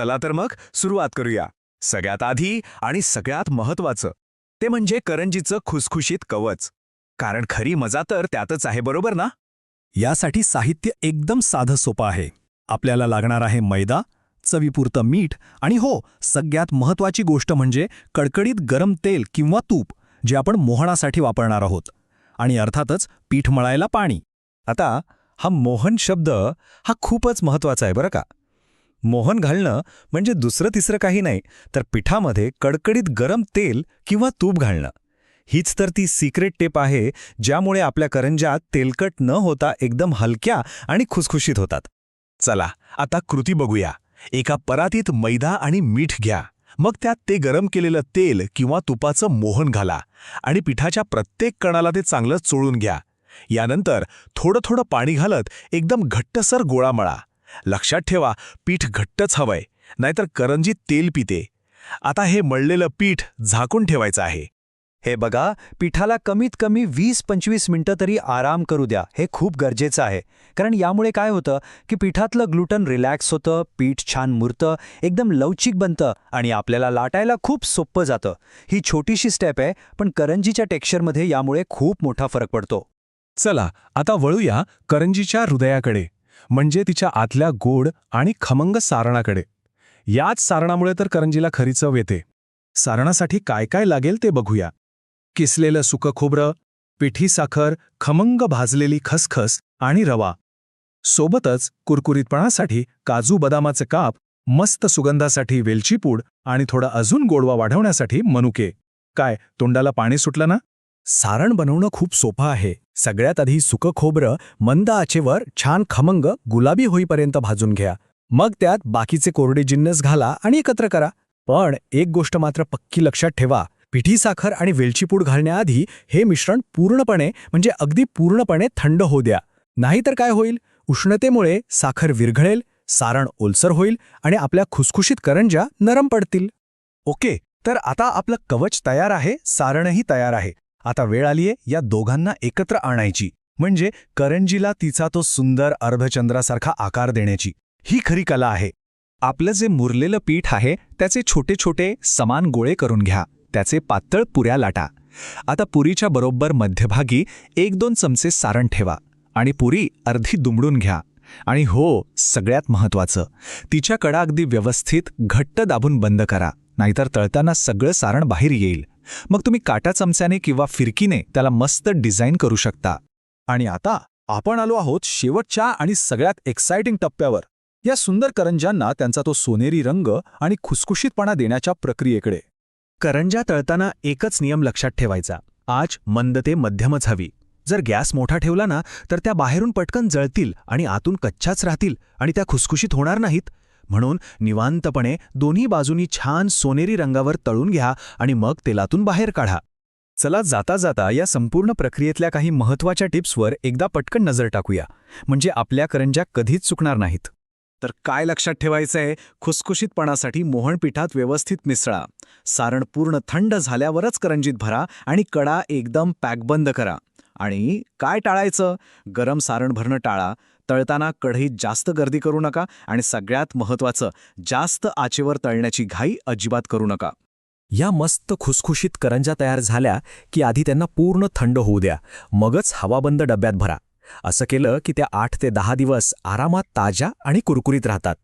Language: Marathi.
चला तर मग सुरुवात करूया. सगळ्यात आधी आणि सगळ्यात महत्वाचं ते म्हणजे करंजीचं खुसखुशीत कवच. कारण खरी मजा तर त्यातच आहे, बरोबर ना? यासाठी साहित्य एकदम साधं सोपं आहे. आपल्याला लागणार आहे मैदा, चवीपुरतं मीठ आणि हो, सगळ्यात महत्त्वाची गोष्ट म्हणजे कडकडीत गरम तेल किंवा तूप, जे आपण मोहनासाठी वापरणार आहोत. आणि अर्थातच पीठ मळायला पाणी. आता हा मोहन शब्द हा खूपच महत्वाचा आहे बरं का. मोहन घालणं म्हणजे दुसरं तिसरं काही नाही, तर पिठामध्ये कडकडीत गरम तेल किंवा तूप घालणं. हीच तर ती सिक्रेट टिप आहे, ज्यामुळे आपल्या करंज्या तेलकट न होता एकदम हलक्या आणि खुसखुशीत होतात. चला आता कृती बघूया. एका परातीत मैदा आणि मीठ घ्या. मग त्यात ते गरम केलेलं तेल किंवा तुपाचं मोहन घाला आणि पिठाच्या प्रत्येक कणाला ते चांगलं चोळून घ्या. यानंतर थोडं थोडं पाणी घालत एकदम घट्टसर गोळा मळा. लक्षात ठेवा, पीठ घट्टच हवंय, नाहीतर करंजी तेल पिते. आता हे मळलेलं पीठ झाकून ठेवायचं आहे. हे बघा, पिठाला कमीत कमी 20-25 मिनिटं तरी आराम करू द्या. हे खूप गरजेचं आहे. कारण यामुळे काय होतं की पिठातलं ग्लुटन रिलॅक्स होतं, पीठ छान मुरतं, एकदम लवचिक बनतं आणि आपल्याला लाटायला खूप सोपं जातं. ही छोटीशी स्टेप आहे, पण करंजीच्या टेक्स्चरमध्ये यामुळे खूप मोठा फरक पडतो. चला आता वळूया करंजीच्या हृदयाकडे, म्हणजे तिच्या आतल्या गोड आणि खमंग सारणाकडे. याच सारणामुळे तर करंजीला खरी चव येते. सारणासाठी काय काय लागेल ते बघूया. किसलेलं सुकं खोबरं, पिठी साखर, खमंग भाजलेली खसखस आणि रवा. सोबतच कुरकुरीतपणासाठी काजू बदामाचे काप, मस्त सुगंधासाठी वेलची पूड आणि थोडा अजून गोडवा वाढवण्यासाठी मनुके. काय तोंडाला पाणी सुटलं ना? सारण बनवणं खूप सोपं आहे. सगळ्यात आधी सुकं खोबरं मंद आचेवर छान खमंग गुलाबी होईपर्यंत भाजून घ्या. मग त्यात बाकीचे कोरडे जिन्नस घाला आणि एकत्र करा. पण एक गोष्ट मात्र पक्की लक्षात ठेवा, पिठी साखर आणि वेलची पूड घालण्याआधी हे मिश्रण पूर्णपणे म्हणजे अगदी पूर्णपणे थंड होऊ द्या. नाहीतर काय होईल, उष्णतेमुळे साखर विरघळेल, सारण ओलसर होईल आणि आपल्या खुसखुशीत करंज्या नरम पडतील. ओके, तर आता आपलं कवच तयार आहे, सारणही तयार आहे. आता वेळ आलीये या दोघांना एकत्र आणायची, म्हणजे करंजीला तिचा तो सुंदर अर्धचंद्रासारखा आकार देण्याची. ही खरी कला आहे. आपलं जे मुरलेलं पीठ आहे त्याचे छोटे छोटे समान गोळे करून घ्या. त्याचे पातळ पुऱ्या लाटा. आता पुरीच्या बरोबर मध्यभागी 1-2 चमचे सारण ठेवा आणि पुरी अर्धी दुमडून घ्या. आणि हो, सगळ्यात महत्त्वाचं, तिच्या कडा अगदी व्यवस्थित घट्ट दाबून बंद करा, नाहीतर तळताना सगळं सारण बाहेर येईल. मग तुम्ही काटा चमच्याने किंवा फिरकीने त्याला मस्त डिझाईन करू शकता. आणि आता आपण आलो आहोत शेवटच्या आणि सगळ्यात एक्साइटिंग टप्प्यावर. या सुंदर करंज्यांना त्यांचा तो सोनेरी रंग आणि खुसखुशीतपणा देण्याच्या प्रक्रियेकडे. करंज्या तळताना एकच नियम लक्षात ठेवायचा, आच मंद ते मध्यमच हवी. जर गॅस मोठा ठेवला ना, तर त्या बाहेरून पटकन जळतील आणि आतून कच्च्याच राहतील आणि त्या खुसखुशीत होणार नाहीत. म्हणून निवांतपणे दोन्ही बाजूनी छान सोनेरी रंगावर तळून घ्या आणि मग तेलातून बाहेर काढा. चला जाता जाता या संपूर्ण प्रक्रियेतल्या काही महत्त्वाच्या टिप्सवर एकदा पटकन नजर टाकूया, म्हणजे आपल्या करंज्या कधीच चुकणार नाहीत. तर काय लक्षात ठेवायचंय, खुसखुशीतपणासाठी मोहन पिठात व्यवस्थित मिसळा. सारण पूर्ण थंड झाल्यावरच करंजीत भरा आणि कडा एकदम पॅकबंद करा. आणि काय टाळायचं, गरम सारण भरणं टाळा. तळताना कढईत जास्त गर्दी करू नका आणि सगळ्यात महत्त्वाचं, जास्त आचेवर तळण्याची घाई अजिबात करू नका. या मस्त खुसखुशीत करंज्या तयार झाल्या की आधी त्यांना पूर्ण थंड होऊ द्या, मगच हवाबंद डब्यात भरा. असं केलं की त्या 8 ते 10 दिवस आरामात ताज्या आणि कुरकुरीत राहतात.